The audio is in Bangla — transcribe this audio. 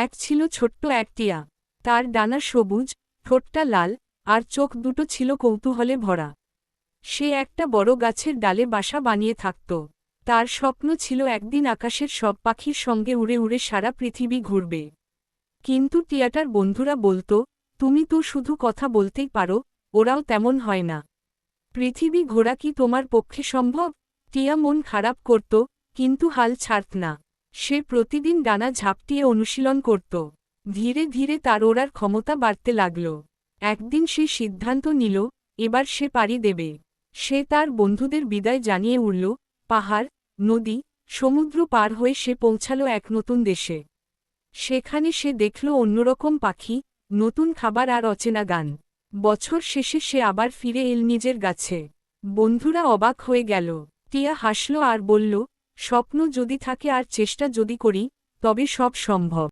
এক ছিল ছোট্ট এক টিয়া। তার ডানা সবুজ, ঠোঁটটা লাল, আর চোখ দুটো ছিল কৌতূহলে ভরা। সে একটা বড় গাছের ডালে বাসা বানিয়ে থাকত। তার স্বপ্ন ছিল একদিন আকাশের সব পাখির সঙ্গে উড়ে উড়ে সারা পৃথিবী ঘুরবে। কিন্তু টিয়াটার বন্ধুরা বলত, তুমি তো শুধু কথা বলতেই পারো, ওরাও তেমন হয় না। পৃথিবী ঘোরা কি তোমার পক্ষে সম্ভব? টিয়া মন খারাপ করত, কিন্তু হাল ছাড়ত না। সে প্রতিদিন ডানা ঝাপটিয়ে অনুশীলন করত। ধীরে ধীরে তার ওড়ার ক্ষমতা বাড়তে লাগল। একদিন সে সিদ্ধান্ত নিল, এবার সে পাড়ি দেবে। সে তার বন্ধুদের বিদায় জানিয়ে উড়ল, পাহাড়, নদী, সমুদ্র পার হয়ে সে পৌঁছাল এক নতুন দেশে। সেখানে সে দেখল অন্যরকম পাখি, নতুন খাবার আর অচেনা গান। বছর শেষে সে আবার ফিরে এল নিজের গাছে। বন্ধুরা অবাক হয়ে গেল। টিয়া হাসল আর বলল, স্বপ্ন যদি থাকে আর চেষ্টা যদি করি, তবে সব সম্ভব।